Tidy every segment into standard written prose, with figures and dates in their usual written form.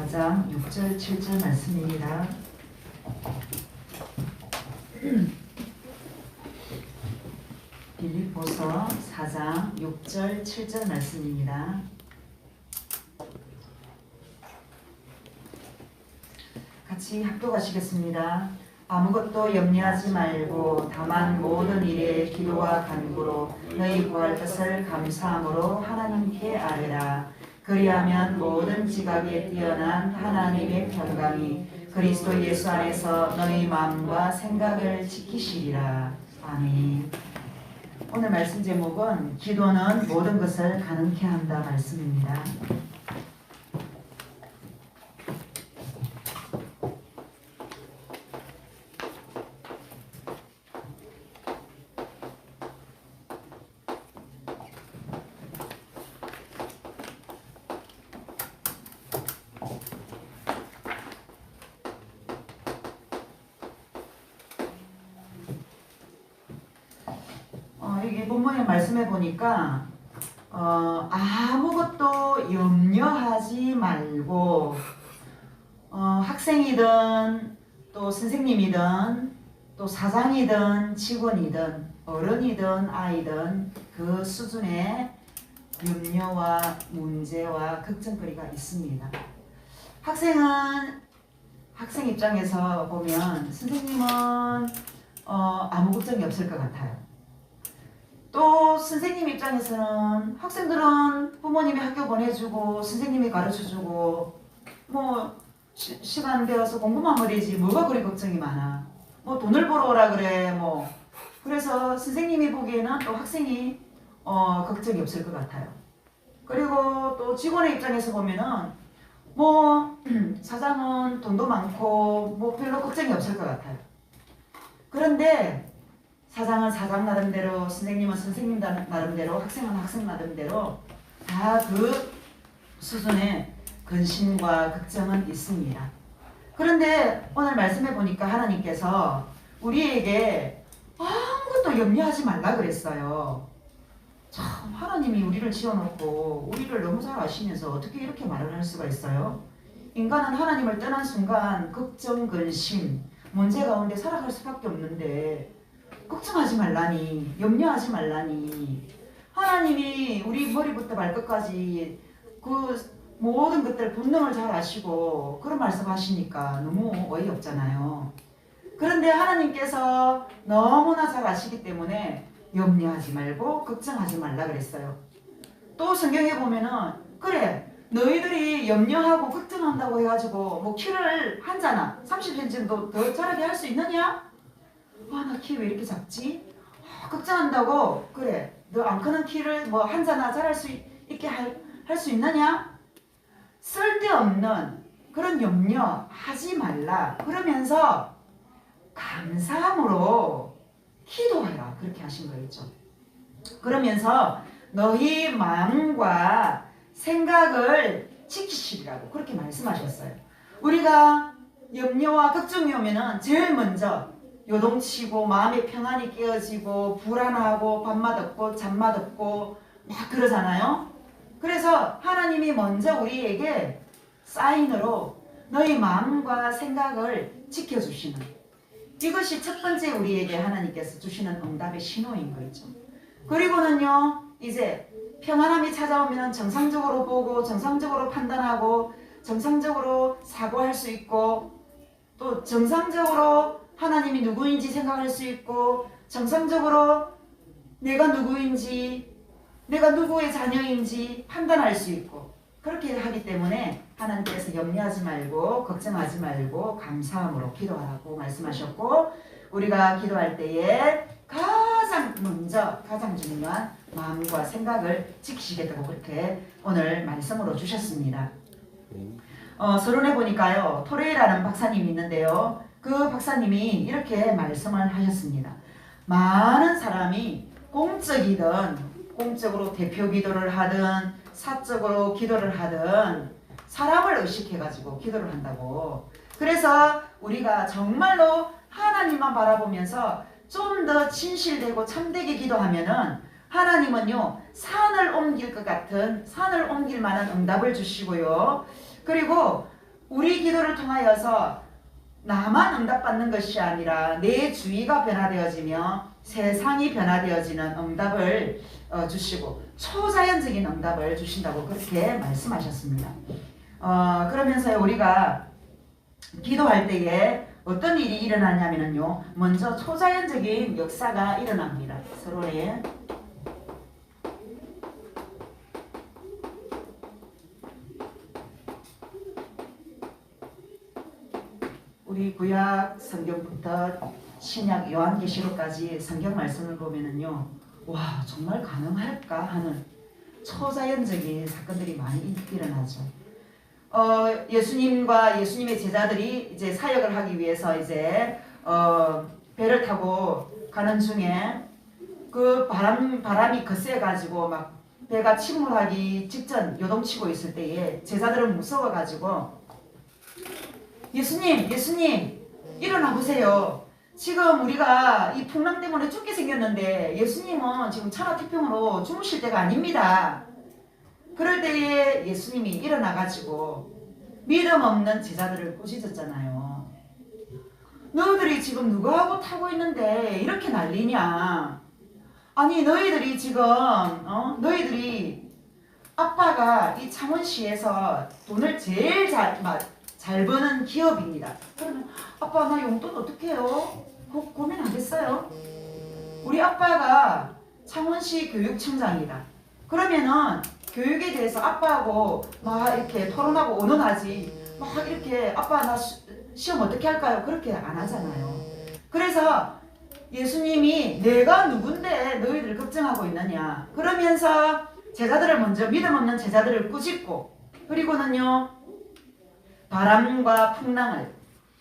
4장 6절 7절 말씀입니다. 빌립보서 4장 6절 7절 말씀입니다. 같이 합독하시겠습니다. 아무것도 염려하지 말고 다만 모든 일에 기도와 간구로 너희 구할 것을 감사함으로 하나님께 아뢰라. 그리하면 모든 지각에 뛰어난 하나님의 평강이 그리스도 예수 안에서 너희 마음과 생각을 지키시리라. 아멘. 오늘 말씀 제목은 기도는 모든 것을 가능케 한다 말씀입니다. 이게 본문에 말씀해 보니까 아무것도 염려하지 말고 학생이든 또 선생님이든 또 사장이든 직원이든 어른이든 아이든 그 수준의 염려와 문제와 걱정거리가 있습니다. 학생 입장에서 보면 선생님은 아무 걱정이 없을 것 같아요. 또 선생님 입장에서는 학생들은 부모님이 학교 보내주고 선생님이 가르쳐주고 뭐 시간 되어서 공부만 하면 뭐가 그리 걱정이 많아. 뭐 돈을 벌어 오라 그래 뭐. 그래서 선생님이 보기에는 또 학생이 걱정이 없을 것 같아요. 그리고 또 직원의 입장에서 보면은 뭐 사장은 돈도 많고 뭐 별로 걱정이 없을 것 같아요. 그런데 사장은 사장 나름대로, 선생님은 선생님 나름대로, 학생은 학생 나름대로 다 그 수준의 근심과 걱정은 있습니다. 그런데 오늘 말씀해 보니까 하나님께서 우리에게 아무것도 염려하지 말라 그랬어요. 참 하나님이 우리를 지어놓고 우리를 너무 잘 아시면서 어떻게 이렇게 말을 할 수가 있어요? 인간은 하나님을 떠난 순간 걱정, 근심, 문제 가운데 살아갈 수밖에 없는데 걱정하지 말라니, 염려하지 말라니. 하나님이 우리 머리부터 발끝까지 그 모든 것들 본능을 잘 아시고 그런 말씀하시니까 너무 어이없잖아요. 그런데 하나님께서 너무나 잘 아시기 때문에 염려하지 말고 걱정하지 말라 그랬어요. 또 성경에 보면은 그래 너희들이 염려하고 걱정한다고 해가지고 뭐 키를 한자나 30cm도 더 자라게 할 수 있느냐? 나 키 왜 이렇게 작지? 걱정한다고 그래 너 안 크는 키를 뭐 한자나 자랄 수 있게 할 수 있느냐? 쓸데없는 그런 염려하지 말라. 그러면서 감사함으로 기도하라 그렇게 하신 거였죠. 그러면서 너희 마음과 생각을 지키시리라고 그렇게 말씀하셨어요. 우리가 염려와 걱정이 오면은 제일 먼저 요동치고 마음의 평안이 깨어지고 불안하고 밤맛 없고 잠맛 없고 막 그러잖아요. 그래서 하나님이 먼저 우리에게 사인으로 너희 마음과 생각을 지켜주시는 이것이 첫 번째 우리에게 하나님께서 주시는 응답의 신호인 거죠. 그리고는요 이제 평안함이 찾아오면 정상적으로 보고 정상적으로 판단하고 정상적으로 사고할 수 있고 또 정상적으로 하나님이 누구인지 생각할 수 있고 정상적으로 내가 누구인지 내가 누구의 자녀인지 판단할 수 있고 그렇게 하기 때문에 하나님께서 염려하지 말고 걱정하지 말고 감사함으로 기도하라고 말씀하셨고 우리가 기도할 때에 가장 먼저 가장 중요한 마음과 생각을 지키시겠다고 그렇게 오늘 말씀으로 주셨습니다. 서론에 보니까요 토레이라는 박사님이 있는데요. 그 박사님이 이렇게 말씀을 하셨습니다. 많은 사람이 공적으로 대표 기도를 하든 사적으로 기도를 하든 사람을 의식해가지고 기도를 한다고. 그래서 우리가 정말로 하나님만 바라보면서 좀 더 진실되고 참되게 기도하면은 하나님은요 산을 옮길 만한 응답을 주시고요. 그리고 우리 기도를 통하여서 나만 응답받는 것이 아니라 내 주위가 변화되어지며 세상이 변화되어지는 응답을 주시고 초자연적인 응답을 주신다고 그렇게 말씀하셨습니다. 그러면서 우리가 기도할 때에 어떤 일이 일어나냐면요, 먼저 초자연적인 역사가 일어납니다. 서로의 우리 구약 성경부터 신약 요한계시록까지 성경 말씀을 보면은요, 와 정말 가능할까 하는 초자연적인 사건들이 많이 일어나죠. 예수님과 예수님의 제자들이 이제 사역을 하기 위해서 이제 배를 타고 가는 중에 그 바람이 거세 가지고 막 배가 침몰하기 직전 요동치고 있을 때에 제자들은 무서워 가지고 예수님 일어나 보세요. 지금 우리가 이 풍랑 때문에 죽게 생겼는데 예수님은 지금 천하태평으로 주무실 때가 아닙니다. 그럴 때에 예수님이 일어나가지고 믿음 없는 제자들을 꾸짖었잖아요. 너희들이 지금 누구하고 타고 있는데 이렇게 난리냐. 아니 너희들이 지금 너희들이 아빠가 이 창원시에서 돈을 제일 잘 버는 기업입니다. 그러면 아빠 나 용돈 어떻게 해요? 고민하겠어요? 우리 아빠가 창원시 교육청장이다. 그러면은 교육에 대해서 아빠하고 막 이렇게 토론하고 의논하지 막 이렇게 아빠 나 시험 어떻게 할까요? 그렇게 안 하잖아요. 그래서 예수님이 내가 누군데 너희들 걱정하고 있느냐 그러면서 제자들을 먼저 믿음 없는 제자들을 꾸짖고 그리고는요 바람과 풍랑을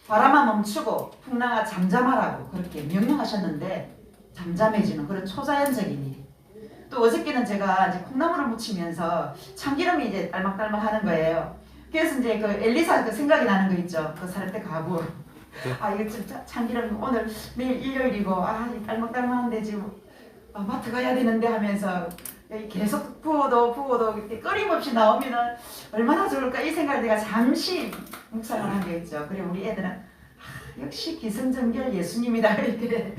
바람아 멈추고 풍랑아 잠잠하라고 그렇게 명령하셨는데 잠잠해지는 그런 초자연적인 일이 또 어저께는 제가 이제 콩나물을 무치면서 참기름이 이제 딸막딸막 하는 거예요. 그래서 이제 그 엘리사 그 생각이 나는 거 있죠. 그 살 때 가구 아 이거 참기름 오늘 내일 일요일이고 아 딸막딸막한데 지금 마트 가야 되는데 하면서 계속 부어도 이렇게 끊임없이 나오면은 얼마나 좋을까 이 생각을 내가 잠시 묵상을 한 게 있죠. 그리고 우리 애들은 역시 기승전결 예수님이다 이렇게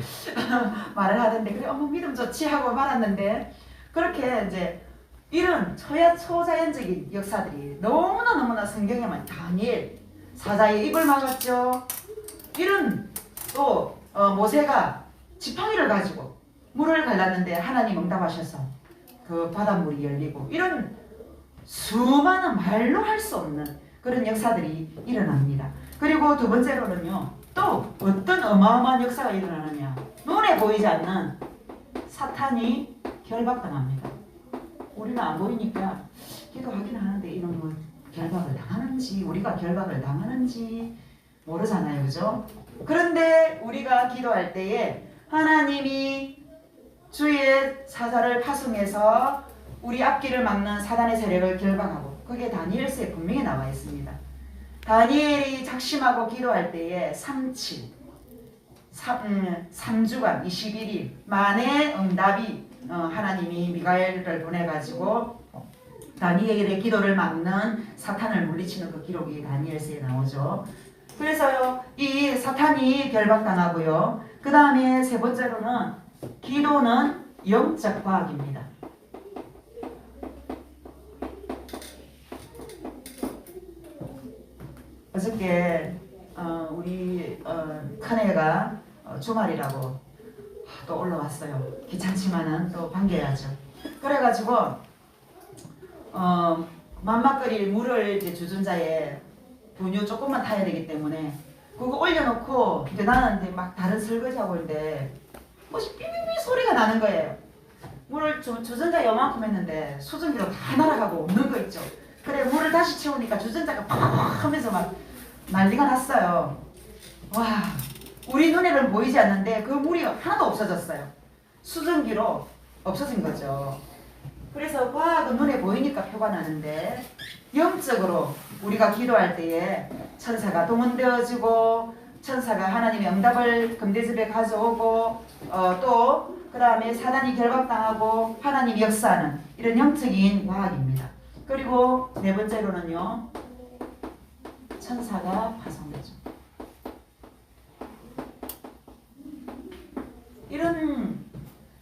말을 하던데 그래 어머 믿음 좋지 하고 말았는데 그렇게 이제 이런 초자연적인 역사들이 너무나 성경에만 다니엘 사자의 입을 막았죠. 이런 또 모세가 지팡이를 가지고 물을 갈랐는데 하나님 응답하셔서 그 바닷물이 열리고 이런 수많은 말로 할 수 없는 그런 역사들이 일어납니다. 그리고 두 번째로는요 또 어떤 어마어마한 역사가 일어나느냐 눈에 보이지 않는 사탄이 결박당합니다. 우리는 안 보이니까 기도하긴 하는데 이런 뭐 결박을 당하는지 우리가 결박을 당하는지 모르잖아요. 그죠? 그런데 우리가 기도할 때에 하나님이 주의 사자를 파송해서 우리 앞길을 막는 사단의 세력을 결박하고 그게 다니엘서에 분명히 나와 있습니다. 다니엘이 작심하고 기도할 때에 3주간 21일 만에 응답이 하나님이 미가엘을 보내가지고 다니엘의 기도를 막는 사탄을 물리치는 그 기록이 다니엘서에 나오죠. 그래서요 이 사탄이 결박당하고요. 그 다음에 세 번째로는 기도는 영적 과학입니다. 어저께 우리 큰애가 주말이라고 또 올라왔어요. 귀찮지만은 또 반겨야죠. 그래가지고 맘막거릴 물을 이제 주전자에 분유 조금만 타야 되기 때문에 그거 올려놓고 이제 나는 이제 막 다른 설거지하고 있는데 뭐지 삐삐삐 소리가 나는 거예요. 물을 주전자 요만큼 했는데 수증기로 다 날아가고 없는 거 있죠. 그래 물을 다시 채우니까 주전자가 팍 하면서 막 난리가 났어요. 와 우리 눈에는 보이지 않는데 그 물이 하나도 없어졌어요. 수증기로 없어진 거죠. 그래서 과학은 눈에 보이니까 표가 나는데 영적으로 우리가 기도할 때에 천사가 동원되어지고 천사가 하나님의 응답을 금대접에 가져오고 또 그 다음에 사단이 결박당하고 하나님이 역사하는 이런 영적인 과학입니다. 그리고 네 번째로는요 천사가 파송되죠. 이런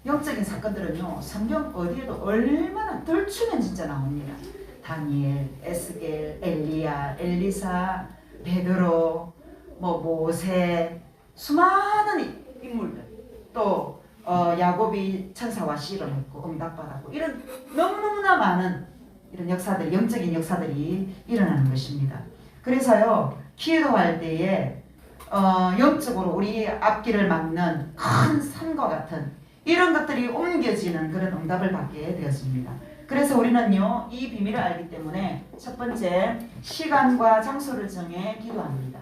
영적인 사건들은요, 성경 어디에도 얼마나 덜추면 진짜 나옵니다. 다니엘, 에스겔, 엘리야, 엘리사, 베드로, 모세, 수많은 인물들, 또 야곱이 천사와 씨름했고 응답받았고, 이런 너무너무나 많은 이런 역사들, 영적인 역사들이 일어나는 것입니다. 그래서요, 기도할 때에 영적으로 우리 앞길을 막는 큰 산과 같은 이런 것들이 옮겨지는 그런 응답을 받게 되었습니다. 그래서 우리는요, 이 비밀을 알기 때문에 첫 번째, 시간과 장소를 정해 기도합니다.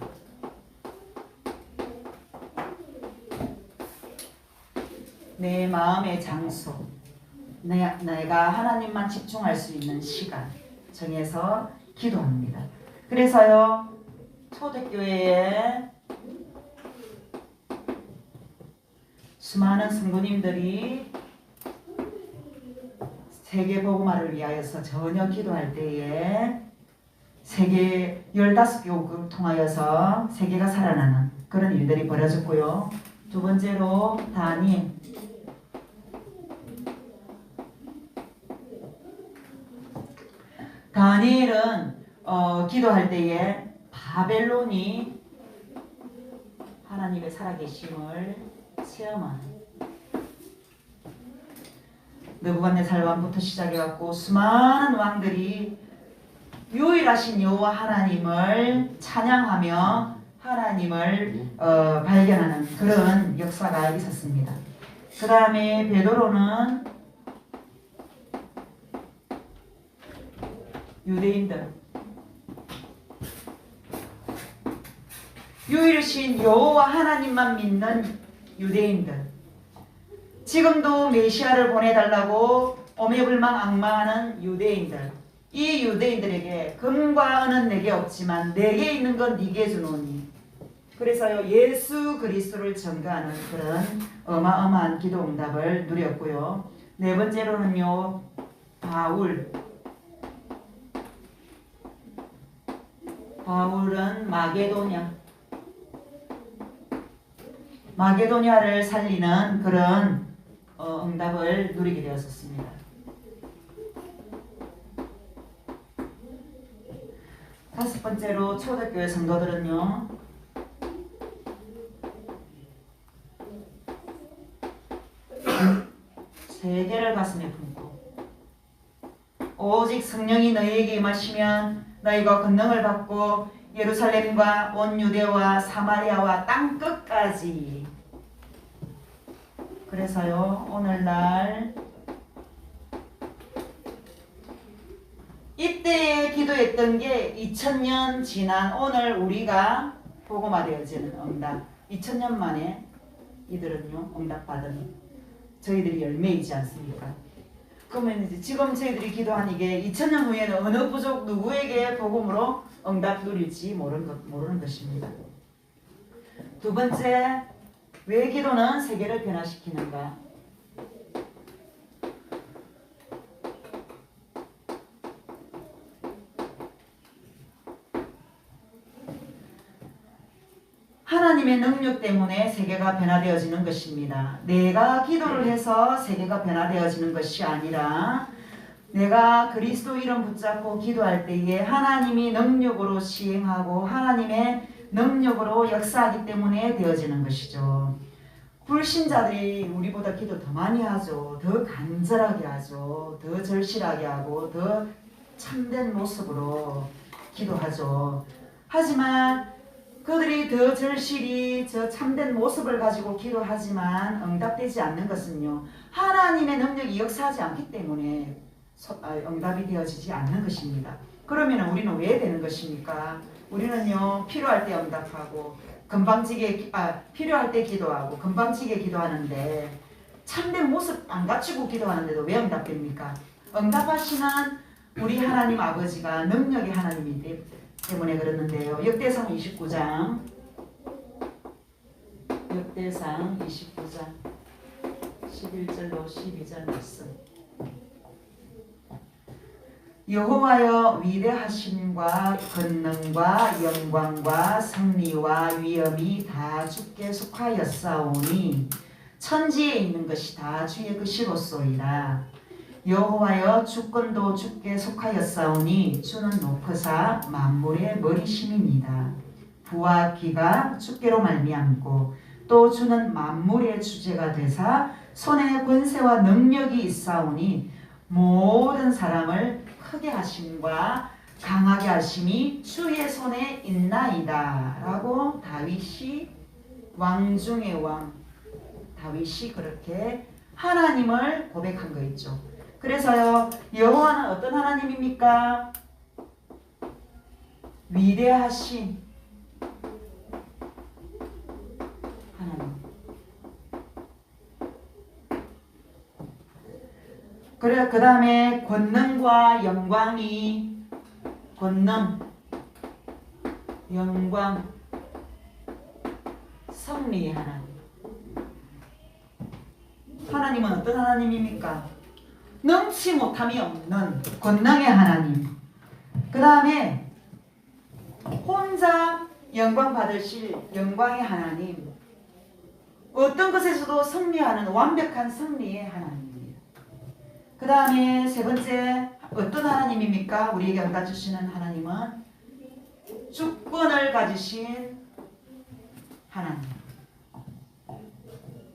내 마음의 장소, 내가 하나님만 집중할 수 있는 시간 정해서 기도합니다. 그래서요, 초대교회에 수많은 성도님들이 세계 복음화를 위하여서 전혀 기도할 때에 세계 15개국을 통하여서 세계가 살아나는 그런 일들이 벌어졌고요. 두 번째로 다니엘은 기도할 때에 바벨론이 하나님의 살아계심을 체험하는, 느부갓네살 왕부터 시작해갖고 수많은 왕들이 유일하신 여호와 하나님을 찬양하며 하나님을 발견하는 그런 역사가 있었습니다. 그 다음에 베드로는 유대인들, 유일신 여호와 하나님만 믿는 유대인들, 지금도 메시아를 보내달라고 오매불망 악마하는 유대인들, 이 유대인들에게 금과 은은 내게 없지만 내게 있는 건 네게 주노니, 그래서요, 예수 그리스도를 전가하는 그런 어마어마한 기도 응답을 누렸고요. 네 번째로는요, 바울은 마게도냐를 살리는 그런 응답을 누리게 되었습니다. 다섯 번째로 초대교회 성도들은요, 세계를 가슴에 품고 오직 성령이 너희에게 임하시면 너희가 권능을 받고 예루살렘과 온 유대와 사마리아와 땅끝까지. 그래서요, 오늘날 이때에 기도했던 게 2000년 지난 오늘 우리가 복음화되어지는 응답, 2000년 만에 이들은요, 응답받은 저희들이 열매이지 않습니까? 그러면 이제 지금 저희들이 기도한 이게 2000년 후에는 어느 부족 누구에게 복음으로 응답 누릴지 모르는 것입니다. 두 번째, 왜 기도는 세계를 변화시키는가? 하나님의 능력 때문에 세계가 변화되어지는 것입니다. 내가 기도를 해서 세계가 변화되어지는 것이 아니라 내가 그리스도 이름 붙잡고 기도할 때에 하나님이 능력으로 시행하고 하나님의 능력으로 역사하기 때문에 되어지는 것이죠. 불신자들이 우리보다 기도 더 많이 하죠. 더 간절하게 하죠. 더 절실하게 하고 더 참된 모습으로 기도하죠. 하지만 그들이 더 절실히 저 참된 모습을 가지고 기도하지만 응답되지 않는 것은요, 하나님의 능력이 역사하지 않기 때문에 응답이 되어지지 않는 것입니다. 그러면 우리는 왜 되는 것입니까? 우리는요, 필요할 때 응답하고 필요할 때 기도하고 금방지게 기도하는데 참된 모습 안 갖추고 기도하는데도 왜 응답됩니까? 응답하시는 우리 하나님 아버지가 능력의 하나님이기 때문에 그러는데요. 역대상 29장 11절로 12절 말씀. 여호와여 위대하심과 권능과 영광과 승리와 위엄이 다 주께 속하였사오니 천지에 있는 것이 다 주의 것이로소이다. 여호와여 주권도 주께 속하였사오니 주는 높으사 만물의 머리심입니다. 부와 기가 주께로 말미암고 또 주는 만물의 주제가 되사 손에 권세와 능력이 있사오니 모든 사람을 크게 하심과 강하게 하심이 주의 손에 있나이다 라고 다윗이 왕 중의 왕 다윗이 그렇게 하나님을 고백한 거 있죠. 그래서요, 여호와는 어떤 하나님입니까? 위대하신 하나님. 그래, 그 다음에 권능과 영광이 권능, 영광, 승리의 하나님. 하나님은 어떤 하나님입니까? 능치 못함이 없는 권능의 하나님. 그 다음에 혼자 영광 받으실 영광의 하나님. 어떤 것에서도 승리하는 완벽한 승리의 하나님입니다. 그 다음에 세 번째 어떤 하나님입니까? 우리에게 응답 주시는 하나님은 주권을 가지신 하나님.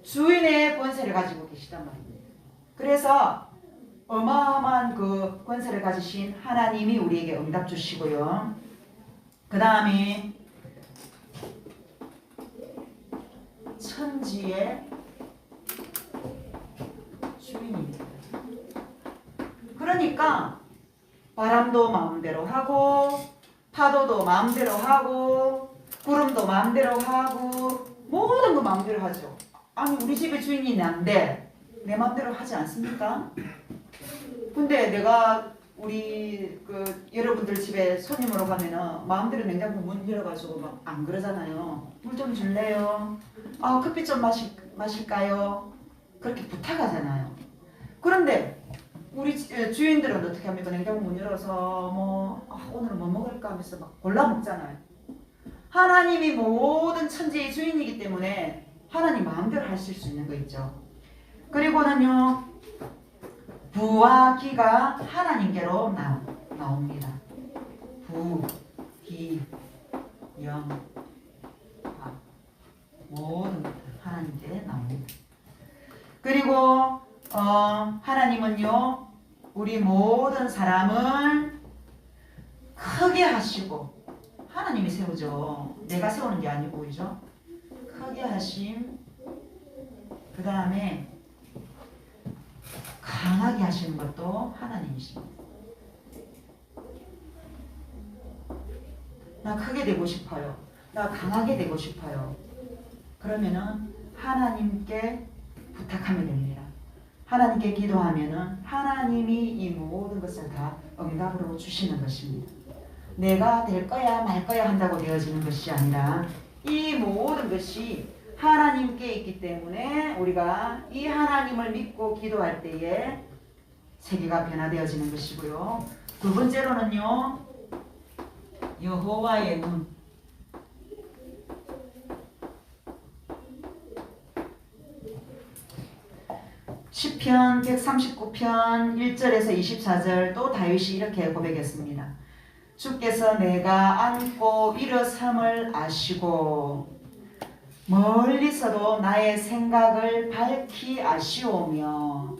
주인의 권세를 가지고 계시단 말입니다. 그래서 어마어마한 그 권세를 가지신 하나님이 우리에게 응답 주시고요. 그 다음에 천지의 주인입니다. 그러니까 바람도 마음대로 하고 파도도 마음대로 하고 구름도 마음대로 하고 모든 거 마음대로 하죠. 아니 우리 집의 주인이 난데 내 마음대로 하지 않습니까? 근데 내가 우리 그 여러분들 집에 손님으로 가면은 마음대로 냉장고 문 열어가지고 막 안 그러잖아요. 물 좀 줄래요? 아 커피 좀 마실까요? 그렇게 부탁하잖아요. 그런데 우리 주인들은 어떻게 합니까? 냉장고 문 열어서 뭐 오늘은 뭐 먹을까 하면서 막 골라 먹잖아요. 하나님이 모든 천지의 주인이기 때문에 하나님 마음대로 하실 수 있는 거 있죠. 그리고는요 부와 기가 하나님께로 나옵니다. 부, 기, 영, 화 모든 하나님께 나옵니다. 그리고 하나님은요 우리 모든 사람을 크게 하시고 하나님이 세우죠. 내가 세우는 게 아니고 그죠? 크게 하심. 그 다음에 강하게 하시는 것도 하나님이십니다. 나 크게 되고 싶어요. 나 강하게 되고 싶어요. 그러면은 하나님께 부탁하면 됩니다. 하나님께 기도하면은 하나님이 이 모든 것을 다 응답으로 주시는 것입니다. 내가 될 거야 말 거야 한다고 되어지는 것이 아니라 이 모든 것이 하나님께 있기 때문에 우리가 이 하나님을 믿고 기도할 때에 세계가 변화되어지는 것이고요. 두 번째로는요. 여호와의 눈. 시편 139편 1절에서 24절 또 다윗이 이렇게 고백했습니다. 주께서 내가 안고 일어섬을 아시고 멀리서도 나의 생각을 밝히 아시오며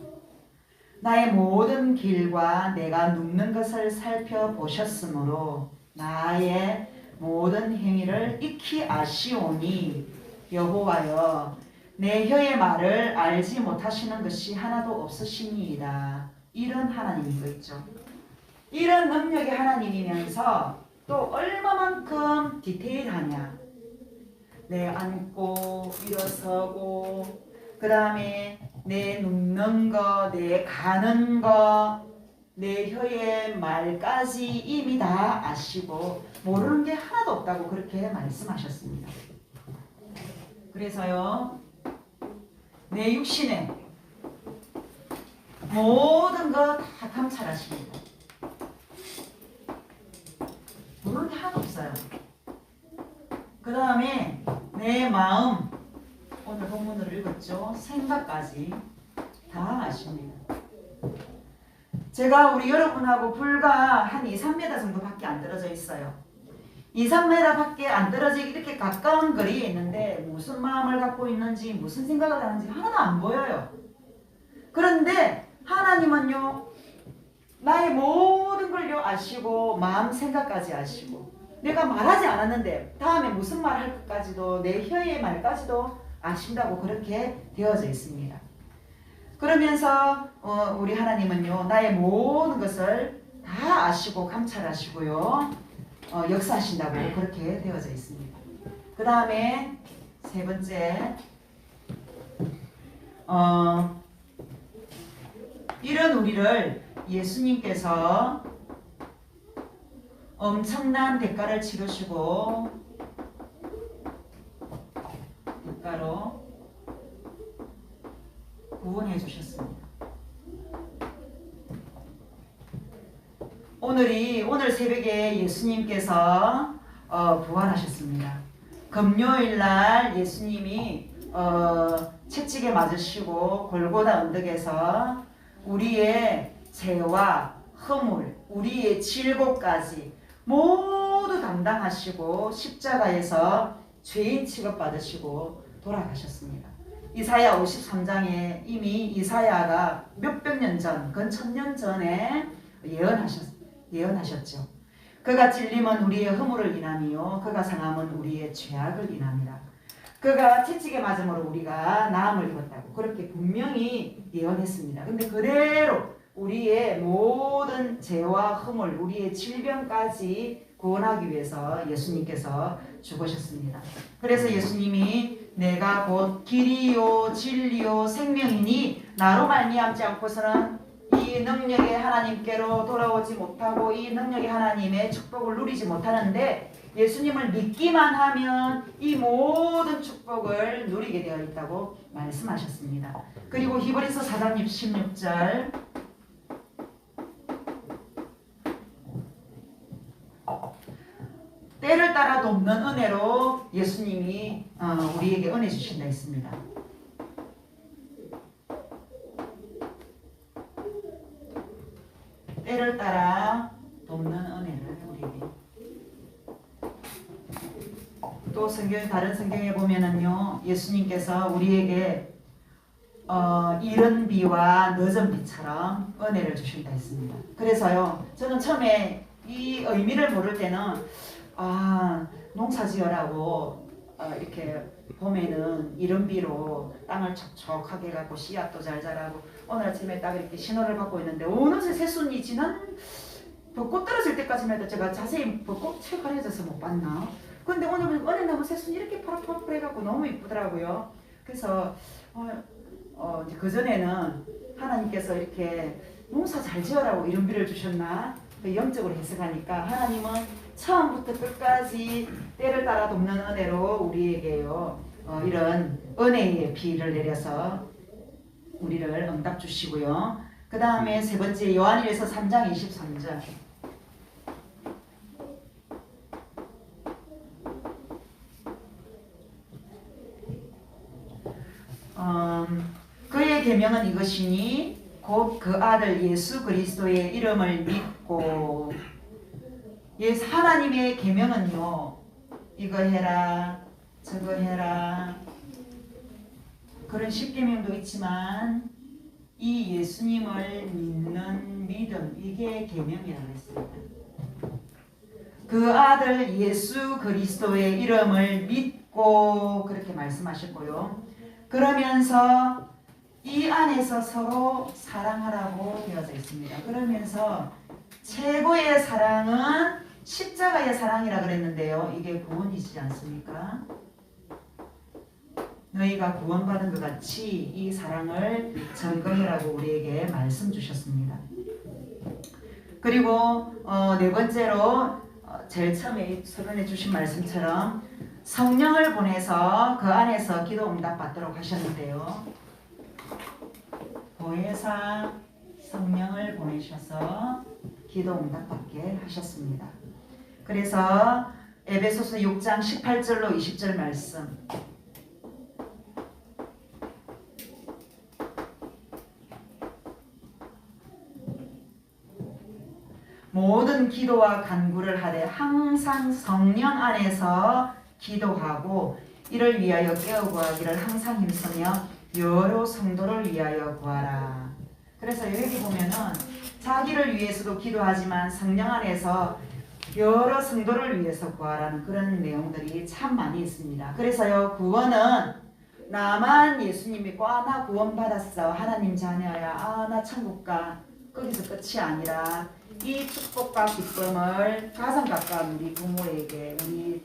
나의 모든 길과 내가 눕는 것을 살펴보셨으므로 나의 모든 행위를 익히 아시오니 여호와여 내 혀의 말을 알지 못하시는 것이 하나도 없으시니이다. 이런 하나님인 거 있죠. 이런 능력의 하나님이면서 또 얼마만큼 디테일하냐. 내 앉고 일어서고 그 다음에 내 눕는 거, 내 가는 거, 내 혀의 말까지 이미 다 아시고 모르는 게 하나도 없다고 그렇게 말씀하셨습니다. 그래서요 내 육신에 모든 거 다 감찰하십니다. 하셨어요. 그 다음에 내 마음, 오늘 본문으로 읽었죠. 생각까지 다 아십니다. 제가 우리 여러분하고 불과 한 2, 3m 정도밖에 안 떨어져 있어요. 2, 3m 밖에 안 떨어져 이렇게 가까운 거리에 있는데 무슨 마음을 갖고 있는지 무슨 생각을 하는지 하나도 안 보여요. 그런데 하나님은요, 나의 모든 걸요 아시고 마음 생각까지 아시고, 내가 말하지 않았는데 다음에 무슨 말 할 것까지도, 내 혀의 말까지도 아신다고 그렇게 되어져 있습니다. 그러면서 우리 하나님은요, 나의 모든 것을 다 아시고 감찰하시고요, 역사하신다고 그렇게 되어져 있습니다. 그 다음에 세 번째, 이런 우리를 예수님께서 엄청난 대가를 치르시고 대가로 구원해 주셨습니다. 오늘 새벽에 예수님께서 부활하셨습니다. 금요일 날 예수님이 채찍에 맞으시고 골고다 언덕에서 우리의 죄와 허물, 우리의 질고까지 모두 담당하시고 십자가에서 죄인 취급받으시고 돌아가셨습니다. 이사야 53장에 이미 이사야가 몇백 년 전, 근 1000년 전에 예언하셨죠. 그가 찔림은 우리의 허물을 인함이요 그가 상함은 우리의 죄악을 인함이라. 그가 채찍에 맞음으로 우리가 나음을 입었다고 그렇게 분명히 예언했습니다. 근데 그대로 우리의 모든 죄와 허물, 우리의 질병까지 구원하기 위해서 예수님께서 죽으셨습니다. 그래서 예수님이 내가 곧 길이요 진리요 생명이니 나로 말미암지 않고서는 이 능력의 하나님께로 돌아오지 못하고 이 능력의 하나님의 축복을 누리지 못하는데, 예수님을 믿기만 하면 이 모든 축복을 누리게 되어 있다고 말씀하셨습니다. 그리고 히브리서 4장 16절 때를 따라 돕는 은혜로 예수님이 우리에게 은혜 주신다 했습니다. 때를 따라 돕는 은혜를 우리에게. 또 다른 성경에 보면은요, 예수님께서 우리에게 이른 비와 늦은 비처럼 은혜를 주신다 했습니다. 그래서요, 저는 처음에 이 의미를 모를 때는 농사지어라고 이렇게 봄에는 이른 비로 땅을 촉촉하게 해갖고 씨앗도 잘 자라고, 오늘 아침에 딱 이렇게 신호를 받고 있는데 어느새 새순이 지난 벚꽃 떨어질 때까지만 해도 제가 자세히 벚꽃 체크해져서 못 봤나? 근데 오늘 은행나무 새순이 이렇게 파랗파랗해갖고 너무 이쁘더라고요. 그래서 이제 그전에는 하나님께서 이렇게 농사 잘 지어라고 이른 비를 주셨나? 영적으로 해석하니까 하나님은 처음부터 끝까지 때를 따라 돕는 은혜로 우리에게요 이런 은혜의 비를 내려서 우리를 응답 주시고요. 그 다음에 세 번째 요한일서 3장 23절 그의 계명은 이것이니 곧 그 아들 예수 그리스도의 이름을 믿고, 하나님의 계명은요 이거 해라 저거 해라 그런 십계명도 있지만 이 예수님을 믿는 믿음, 이게 계명이라고 했습니다. 그 아들 예수 그리스도의 이름을 믿고 그렇게 말씀하셨고요. 그러면서 이 안에서 서로 사랑하라고 되어져 있습니다. 그러면서 최고의 사랑은 십자가의 사랑이라 그랬는데요. 이게 구원이지 않습니까? 너희가 구원받은 것 같이 이 사랑을 증거하라고 우리에게 말씀 주셨습니다. 그리고 네 번째로 제일 처음에 서론해 주신 말씀처럼 성령을 보내서 그 안에서 기도 응답 받도록 하셨는데요. 보혜사 성령을 보내셔서 기도 응답 받게 하셨습니다. 그래서 에베소서 6장 18절로 20절 말씀. 모든 기도와 간구를 하되 항상 성령 안에서 기도하고 이를 위하여 깨어 구하기를 항상 힘쓰며 여러 성도를 위하여 구하라. 그래서 여기 보면은 자기를 위해서도 기도하지만 성령 안에서 여러 성도를 위해서 구하라는 그런 내용들이 참 많이 있습니다. 그래서요, 구원은 나만 예수님 믿고 나 구원받았어, 하나님 자녀야, 나 천국 가, 거기서 끝이 아니라 이 축복과 기쁨을 가장 가까운 우리 부모에게, 우리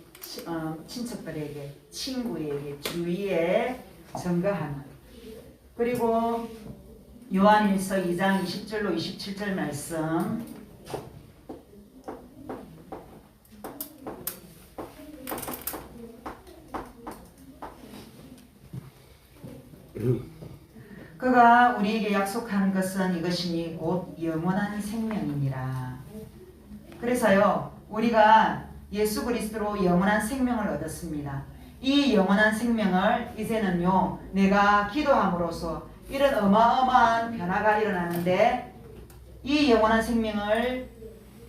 친척들에게, 친구에게, 주위에 전가하는. 그리고 요한일서 2장 20절로 27절 말씀. 그가 우리에게 약속한 것은 이것이니 곧 영원한 생명이니라. 그래서요, 우리가 예수 그리스도로 영원한 생명을 얻었습니다. 이 영원한 생명을 이제는요, 내가 기도함으로써 이런 어마어마한 변화가 일어나는데, 이 영원한 생명을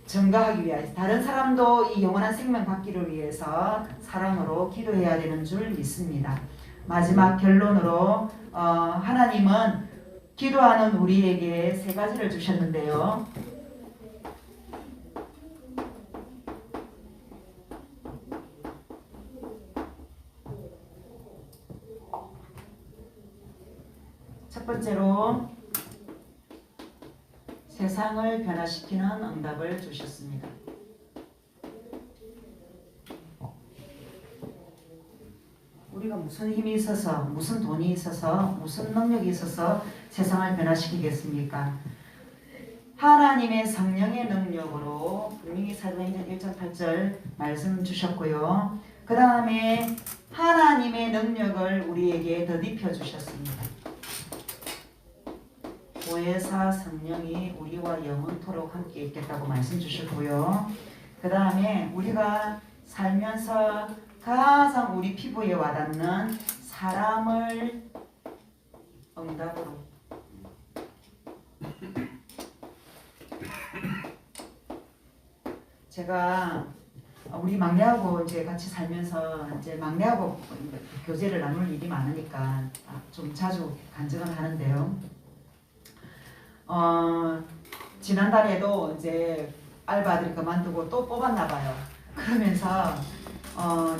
증가하기 위해서 다른 사람도 이 영원한 생명 받기를 위해서 사랑으로 기도해야 되는 줄 믿습니다. 마지막 결론으로 하나님은 기도하는 우리에게 세 가지를 주셨는데요. 첫 번째로 세상을 변화시키는 응답을 주셨습니다. 우리가 무슨 힘이 있어서, 무슨 돈이 있어서, 무슨 능력이 있어서 세상을 변화시키겠습니까? 하나님의 성령의 능력으로 분명히 사도행전 1장 8절 말씀 주셨고요. 그 다음에 하나님의 능력을 우리에게 덧입혀 주셨습니다. 보혜사 성령이 우리와 영원토록 함께 있겠다고 말씀 주셨고요. 그 다음에 우리가 살면서 가장 우리 피부에 와닿는 사람을 응답으로 제가 우리 막내하고 이제 같이 살면서 이제 막내하고 교제를 나눌 일이 많으니까 좀 자주 간증을 하는데요. 지난달에도 이제 알바들이 그만두고 또 뽑았나 봐요. 그러면서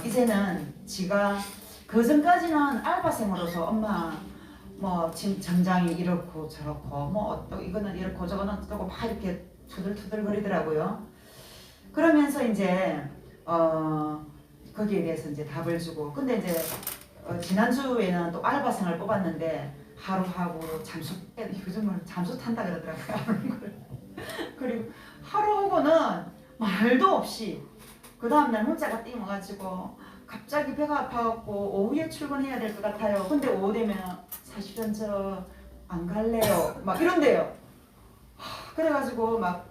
이제는 지가 그 전까지는 알바생으로서 엄마 뭐 지금 정장이 이렇고 저렇고 뭐 또 이거는 이렇고 저거는 어떻고 막 이렇게 투덜투덜 거리더라고요. 그러면서 이제 거기에 대해서 이제 답을 주고, 근데 이제 지난주에는 또 알바생을 뽑았는데 하루 하고 잠수, 요즘은 잠수 탄다 그러더라고요. 그리고 하루 오고는 말도 없이 그 다음날 문자가 띵 와가지고 갑자기 배가 아파갖고 오후에 출근해야 될 것 같아요. 근데 오후 되면 사실은 저 안 갈래요. 막 이런데요. 그래가지고 막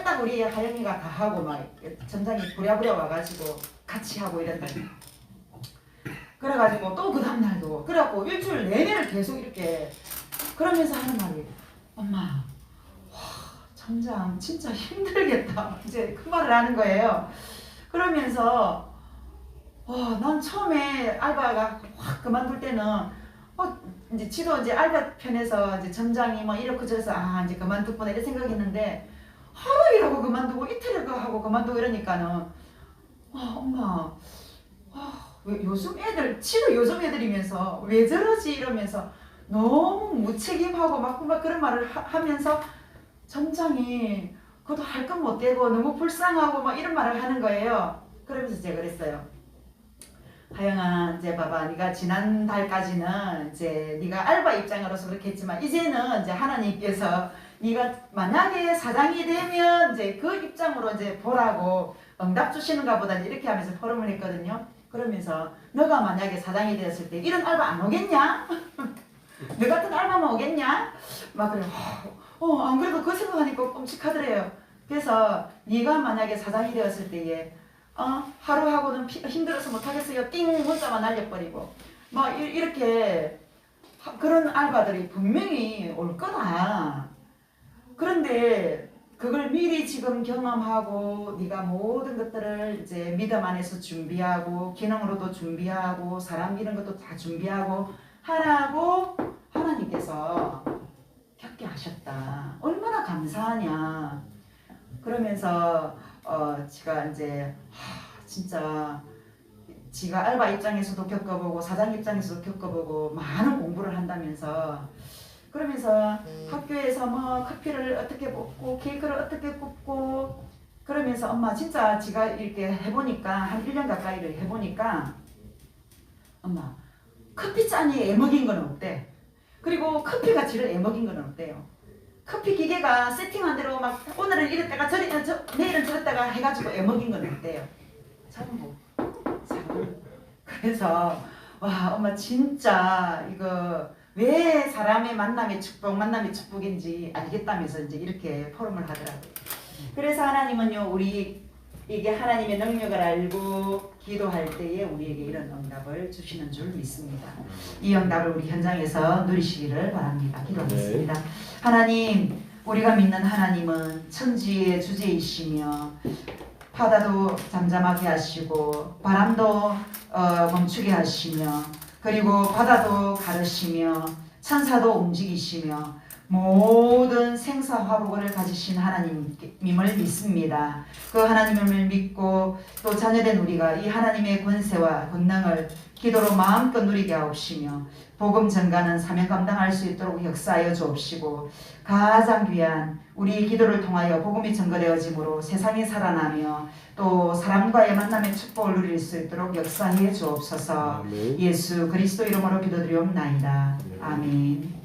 딱 우리 하영이가 다 하고 막 전장이 부랴부랴 와가지고 같이 하고 이런다. 그래가지고 또 그 다음날도 그래갖고 일주일 내내를 계속 이렇게 그러면서 하는 말이, 엄마 와 전장 진짜 힘들겠다 이제 그 말을 하는 거예요. 그러면서 난 처음에 알바가 확 그만둘 때는 이제 지도 이제 알바 편에서 이제 전장이 뭐 이렇게 저래서 이제 그만뒀구나 이런 생각했는데, 하루 일하고 그만두고 이틀 하고 그만두고 이러니까는 엄마 왜 요즘 애들, 지도 요즘 애들이면서 왜 저러지 이러면서 너무 무책임하고 막 그런 말을 하면서 전장이 그것도 할 건 못 되고 너무 불쌍하고 막 이런 말을 하는 거예요. 그러면서 제가 그랬어요. 하영아, 이제 봐봐, 네가 지난달까지는 이제 네가 알바 입장으로서 그렇게 했지만 이제는 이제 하나님께서 네가 만약에 사장이 되면 이제 그 입장으로 이제 보라고 응답 주시는가 보다 이렇게 하면서 포럼을 했거든요. 그러면서 너가 만약에 사장이 되었을 때 이런 알바 안 오겠냐? 너 같은 알바만 오겠냐? 막 그래. 안 그래도 그 생각하니까 끔찍하더래요. 그래서 네가 만약에 사장이 되었을 때에 하루하고는 힘들어서 못하겠어요. 띵 문자만 날려버리고 막 이렇게 그런 알바들이 분명히 올 거다. 그런데 그걸 미리 지금 경험하고 네가 모든 것들을 이제 믿음 안에서 준비하고 기능으로도 준비하고 사람 이런 것도 다 준비하고 하라고 하나님께서 겪게 하셨다. 얼마나 감사하냐. 그러면서 제가 이제 진짜 지가 알바 입장에서도 겪어보고 사장 입장에서도 겪어보고 많은 공부를 한다면서 그러면서 학교에서 뭐 커피를 어떻게 볶고 케이크를 어떻게 굽고 그러면서 엄마 진짜 지가 이렇게 해보니까 한 1년 가까이를 해보니까 엄마 커피잔이 애먹인 건 없대. 그리고 커피가 지를 애먹인 건 없대요. 커피 기계가 세팅한 대로 막 오늘은 이랬다가 내일은 저랬다가 해가지고 애먹인 건 없대요. 전부. 그래서 와 엄마 진짜 이거 왜 사람의 만남의 축복인지 알겠다면서 이제 이렇게 포럼을 하더라고요. 그래서 하나님은요 우리에게 하나님의 능력을 알고 기도할 때에 우리에게 이런 응답을 주시는 줄 믿습니다. 이 응답을 우리 현장에서 누리시기를 바랍니다. 기도하겠습니다. 네. 하나님, 우리가 믿는 하나님은 천지의 주제이시며 바다도 잠잠하게 하시고 바람도 멈추게 하시며 그리고 바다도 가르시며 천사도 움직이시며 모든 생사화복을 가지신 하나님임을 믿습니다. 그 하나님을 믿고 또 자녀된 우리가 이 하나님의 권세와 권능을 기도로 마음껏 누리게 하옵시며 복음 전가는 사명 감당할 수 있도록 역사하여 주옵시고 가장 귀한 우리 기도를 통하여 복음이 전거되어짐으로 세상에 살아나며 또 사람과의 만남의 축복을 누릴 수 있도록 역사해 주옵소서. 아멘. 예수 그리스도 이름으로 기도드리옵나이다. 네. 아멘.